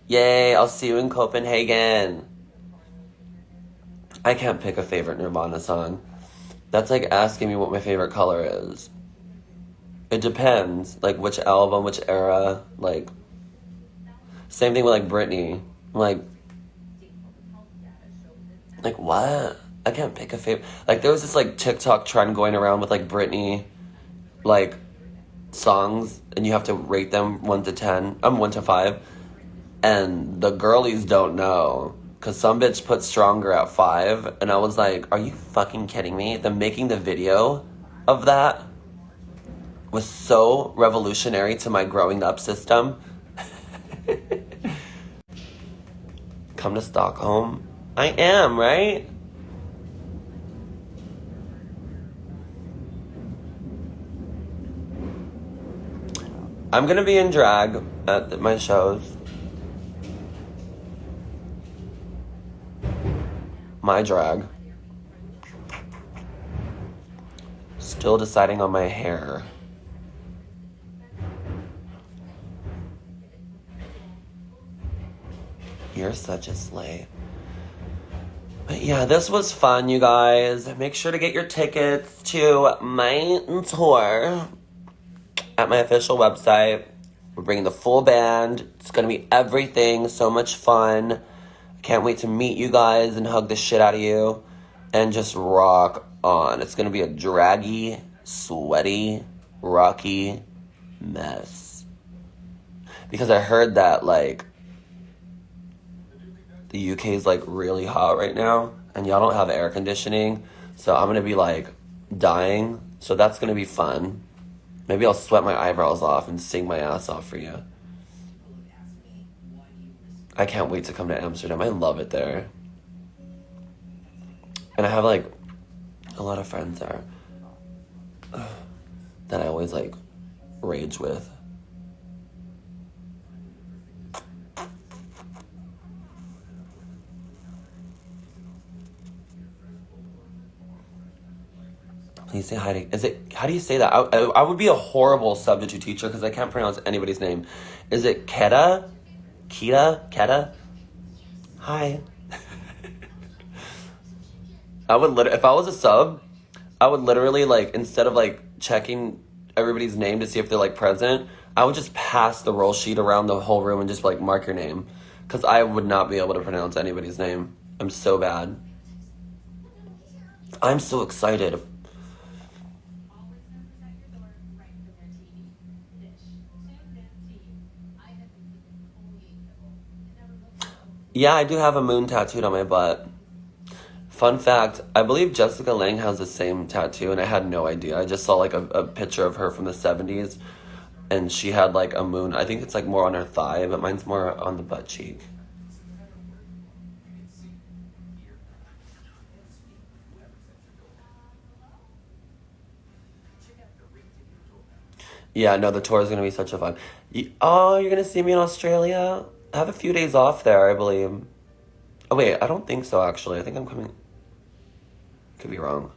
Yay, I'll see you in Copenhagen. I can't pick a favorite Nirvana song. That's like asking me what my favorite color is. It depends, like which album, which era, like same thing with like Britney. I'm like what? I can't pick a favorite. Like there was this like TikTok trend going around with like Britney, like songs, and you have to rate them 1 to 10. I'm 1 to 5, and the girlies don't know. Cause some bitch put Stronger at 5, and I was like, are you fucking kidding me? Making the video of that was so revolutionary to my growing up system. Come to Stockholm? I am, right? I'm gonna be in drag at my shows. My drag. Still deciding on my hair. You're such a slay. But yeah, this was fun, you guys. Make sure to get your tickets to my tour at my official website. We're bringing the full band. It's gonna be everything. So much fun. Can't wait to meet you guys and hug the shit out of you and just rock on. It's gonna be a draggy, sweaty, rocky mess. Because I heard that like the UK is like really hot right now and y'all don't have air conditioning. So I'm gonna be like dying. So that's gonna be fun. Maybe I'll sweat my eyebrows off and sing my ass off for you. I can't wait to come to Amsterdam. I love it there. And I have like a lot of friends there that I always like rage with. you say hi to... How do you say that? I would be a horrible substitute teacher because I can't pronounce anybody's name. Is it Keta? Keta? Hi. If I was a sub, I would literally, like, instead of, like, checking everybody's name to see if they're, like, present, I would just pass the roll sheet around the whole room and just, like, mark your name. Because I would not be able to pronounce anybody's name. I'm so bad. I'm so excited. Yeah, I do have a moon tattooed on my butt. Fun fact, I believe Jessica Lange has the same tattoo, and I had no idea. I just saw, like, a picture of her from the 70s, and she had, like, a moon. I think it's, like, more on her thigh, but mine's more on the butt cheek. Yeah, no, the tour is going to be such a fun. Oh, you're going to see me in Australia? I have a few days off there, I believe. Oh, wait, I don't think so, actually. I think I'm coming... Could be wrong.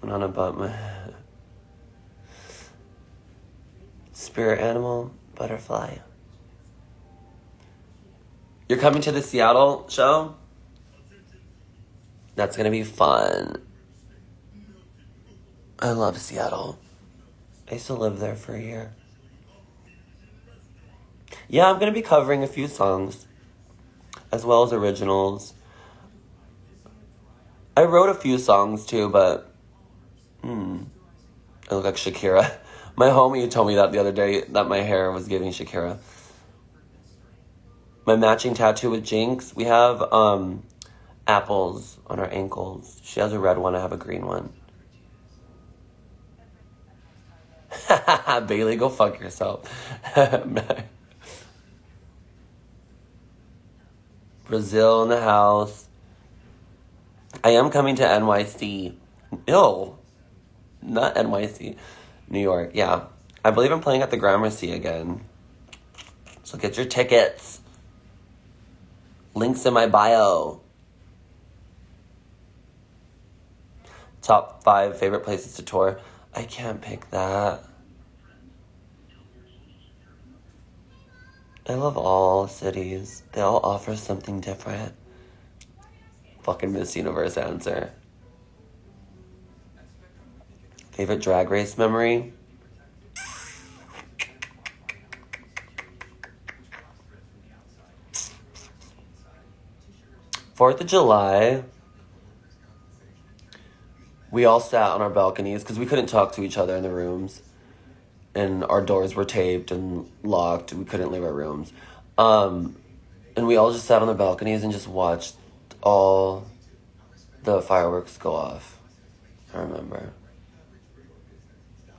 Went on about my... Spirit animal, butterfly. You're coming to the Seattle show? That's gonna be fun. I love Seattle. I used to live there for a year. Yeah, I'm gonna be covering a few songs, as well as originals. I wrote a few songs too, but I look like Shakira. My homie told me that the other day, that my hair was giving Shakira. My matching tattoo with Jinx, we have apples on our ankles. She has a red one, I have a green one. Bailey, go fuck yourself. Brazil in the house. I am coming to NYC. No, not NYC. New York, yeah. I believe I'm playing at the Gramercy again. So get your tickets. Links in my bio. Top 5 favorite places to tour. I can't pick that. I love all cities. They all offer something different. Fucking Miss Universe answer. Favorite drag race memory? Fourth of July, we all sat on our balconies because we couldn't talk to each other in the rooms. And our doors were taped and locked. We couldn't leave our rooms. And we all just sat on the balconies and just watched all the fireworks go off. I remember.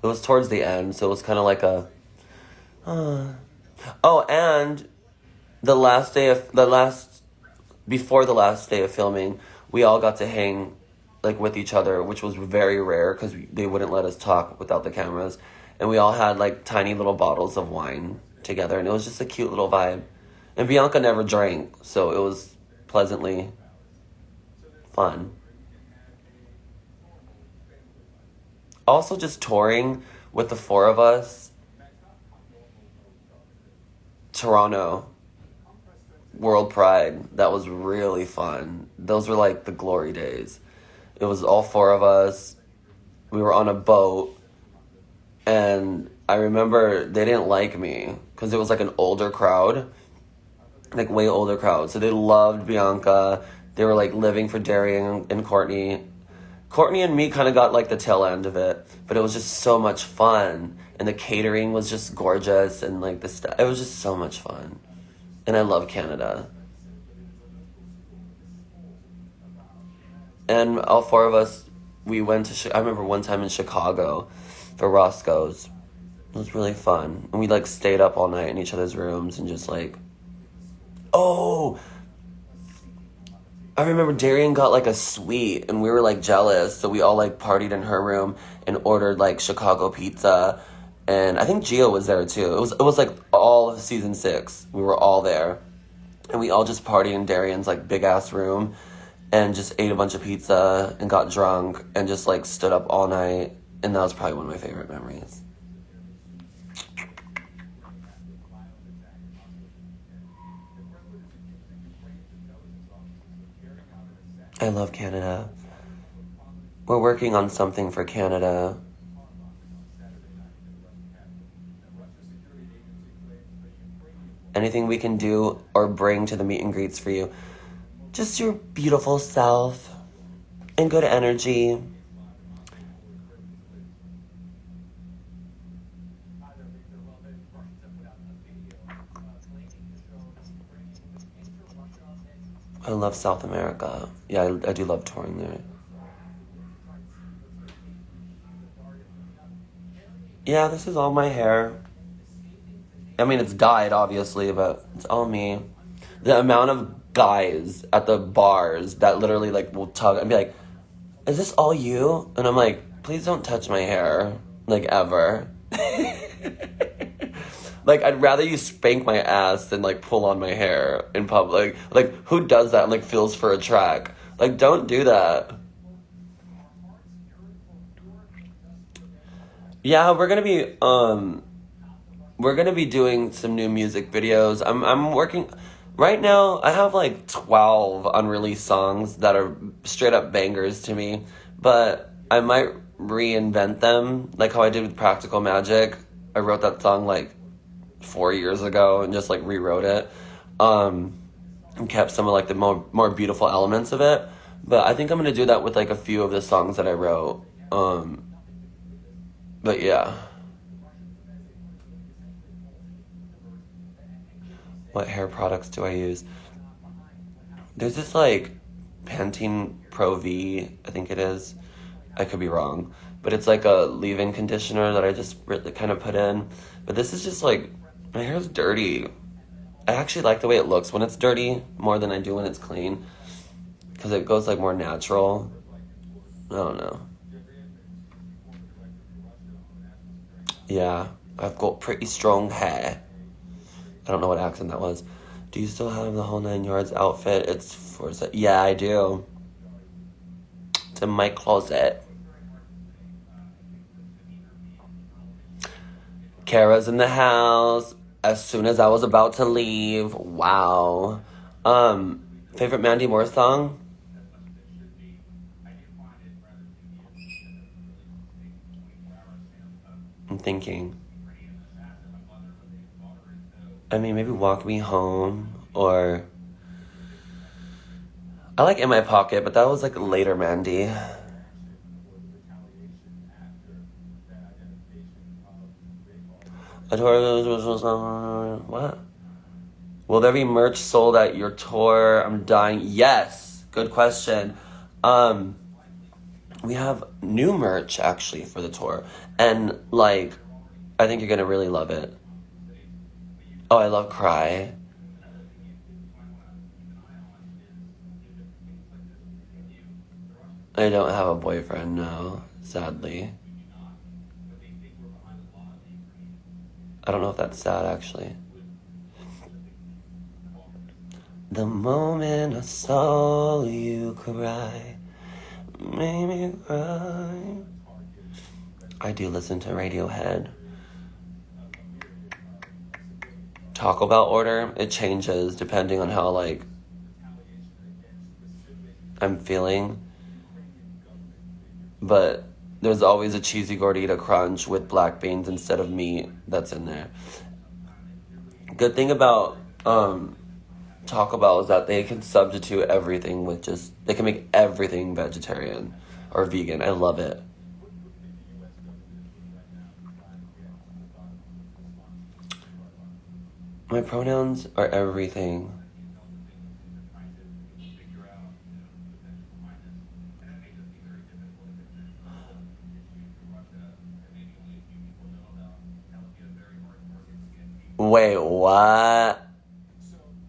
It was towards the end, so it was kind of like a... Oh, and before the last day of filming, we all got to hang, like, with each other, which was very rare because they wouldn't let us talk without the cameras. And we all had, like, tiny little bottles of wine together, and it was just a cute little vibe. And Bianca never drank, so it was pleasantly fun. Also, just touring with the 4 of us. Toronto. World Pride. That was really fun. Those were, like, the glory days. It was all 4 of us. We were on a boat. And I remember they didn't like me because it was like an older crowd, like way older crowd. So they loved Bianca. They were like living for Darian and Courtney. Courtney and me kind of got like the tail end of it, but it was just so much fun. And the catering was just gorgeous, and like it was just so much fun. And I love Canada. And all 4 of us, we went to, I remember one time in Chicago for Roscoe's. It was really fun. And we, like, stayed up all night in each other's rooms and just, like... Oh! I remember Darian got, like, a suite, and we were, like, jealous. So we all, like, partied in her room and ordered, like, Chicago pizza. And I think Gio was there too. It was like all of season 6. We were all there. And we all just partied in Darian's like big ass room and just ate a bunch of pizza and got drunk and just like stood up all night. And that was probably one of my favorite memories. I love Canada. We're working on something for Canada. Anything we can do or bring to the meet and greets for you. Just your beautiful self and good energy. I love South America. Yeah, I do love touring there. Yeah, this is all my hair. I mean, it's dyed, obviously, but it's all me. The amount of guys at the bars that literally, like, will tug and be like, is this all you? And I'm like, please don't touch my hair. Like, ever. Like, I'd rather you spank my ass than, like, pull on my hair in public. Like, who does that and, like, feels for a track? Like, don't do that. Yeah, we're gonna be doing some new music videos. I'm working right now. I have like 12 unreleased songs that are straight up bangers to me, but I might reinvent them like how I did with Practical Magic. I wrote that song like 4 years ago and just like rewrote it, um, and kept some of like the more beautiful elements of it. But I think I'm gonna do that with like a few of the songs that I wrote. But yeah. What hair products do I use? There's this like Pantene Pro V, I think it is. I could be wrong, but it's like a leave-in conditioner that I just really kind of put in. But this is just like my hair's dirty. I actually like the way it looks when it's dirty more than I do when it's clean because it goes like more natural. I don't know. Yeah, I've got pretty strong hair. I don't know what accent that was. Do you still have the whole 9 yards outfit? It's for... Yeah, I do. It's in my closet. Kara's in the house. As soon as I was about to leave. Wow. Favorite Mandy Moore song? I'm thinking. I mean, maybe Walk Me Home, or I like In My Pocket, but that was like later Mandy. What? Will there be merch sold at your tour? I'm dying. Yes. Good question. Um, we have new merch actually for the tour, and like, I think you're gonna really love it. Oh, I love Cry. I don't have a boyfriend, no, sadly. I don't know if that's sad, actually. The moment I saw you cry made me cry. I do listen to Radiohead. Taco Bell order, it changes depending on how, like, I'm feeling. But there's always a cheesy gordita crunch with black beans instead of meat that's in there. Good thing about Taco Bell is that they can substitute everything with just... They can make everything vegetarian or vegan. I love it. My pronouns are everything. Wait, what?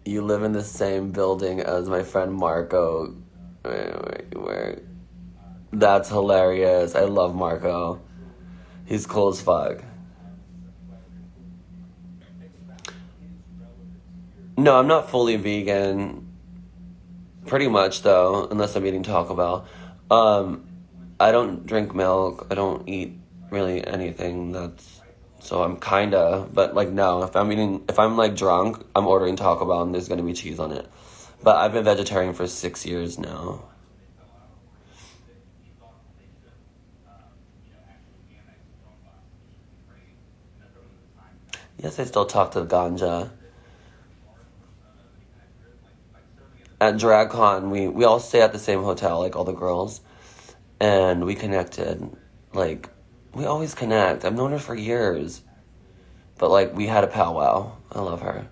You live in the same building as my friend Marco. Wait. That's hilarious. I love Marco. He's cool as fuck. No, I'm not fully vegan. Pretty much though, unless I'm eating Taco Bell. Um, I don't drink milk. I don't eat really anything that's so I'm kinda, but like no, if I'm like drunk, I'm ordering Taco Bell and there's gonna be cheese on it. But I've been vegetarian for 6 years now. Yes, I still talk to Ganja. At DragCon, we all stay at the same hotel, like all the girls, and we connected. Like, we always connect. I've known her for years, but like we had a powwow. I love her.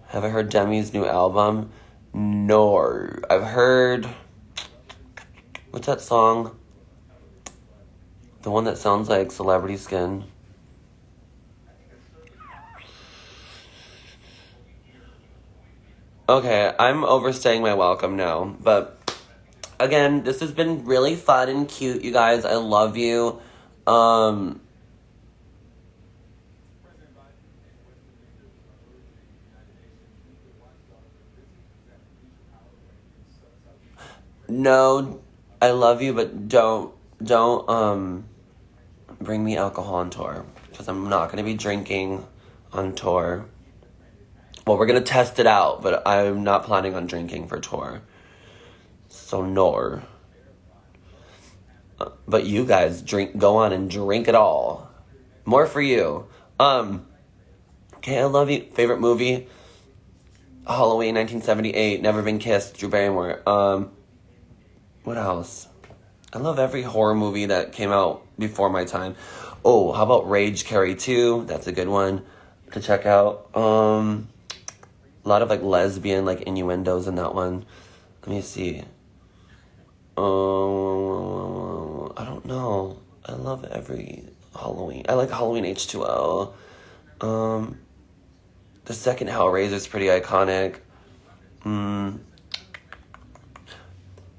Have I heard Demi's new album? No. I've heard what's that song? The one that sounds like Celebrity Skin. Okay, I'm overstaying my welcome now, but again, this has been really fun and cute, you guys. I love you. Um, no, I love you, but don't bring me alcohol on tour because I'm not gonna be drinking on tour. Well, we're gonna test it out, but I'm not planning on drinking for tour. So no. But you guys go on and drink it all. More for you. Okay, I love you. Favorite movie? Halloween 1978, Never Been Kissed, Drew Barrymore. What else? I love every horror movie that came out before my time. Oh, how about Rage Carrie 2? That's a good one to check out. A lot of like lesbian like innuendos in that one. Let me see. I don't know. I love every Halloween. I like Halloween H2O. Um, the second Hellraiser is pretty iconic. Mm,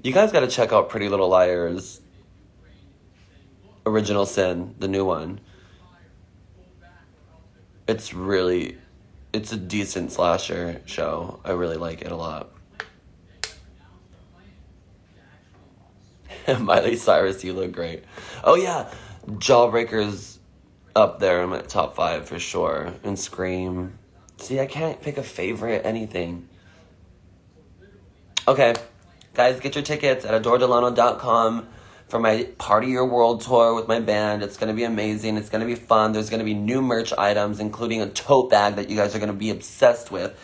you guys got to check out Pretty Little Liars. Original Sin, the new one. It's really, it's a decent slasher show. I really like it a lot. Miley Cyrus, you look great. Oh yeah, Jawbreaker's up there in my top five for sure. And Scream. See, I can't pick a favorite anything. Okay, guys, get your tickets at adoredelano.com for my Party Your World tour with my band. It's going to be amazing. It's going to be fun. There's going to be new merch items, including a tote bag that you guys are going to be obsessed with,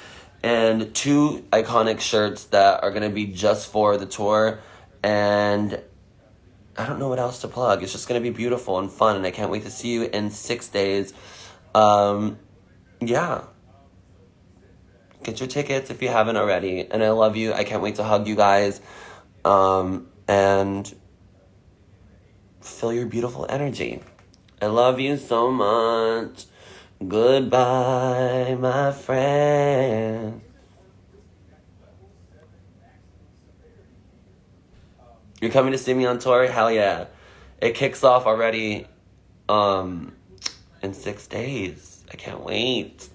and two iconic shirts that are going to be just for the tour. And I don't know what else to plug. It's just going to be beautiful and fun, and I can't wait to see you in 6 days. Yeah. Get your tickets if you haven't already. And I love you. I can't wait to hug you guys. And feel your beautiful energy. I love you so much. Goodbye, my friend. You're coming to see me on tour? Hell yeah. It kicks off already in 6 days. I can't wait.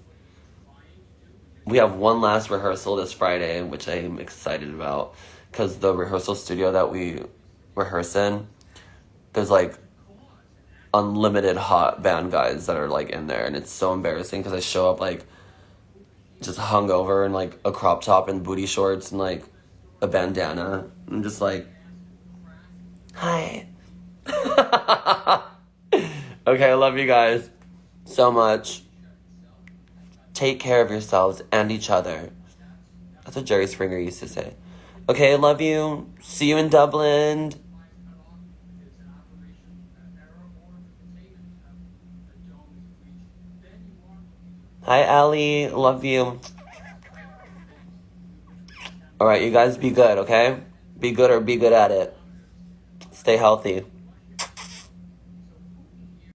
We have one last rehearsal this Friday, which I'm excited about. Because the rehearsal studio that we rehearse in, there's like unlimited hot band guys that are like in there. And it's so embarrassing because I show up like just hungover and like a crop top and booty shorts and like a bandana. I'm just like, hi. Okay, I love you guys so much. Take care of yourselves and each other. That's what Jerry Springer used to say. Okay, I love you. See you in Dublin. Hi, Allie. Love you. Alright, you guys be good, okay? Be good or be good at it. Stay healthy.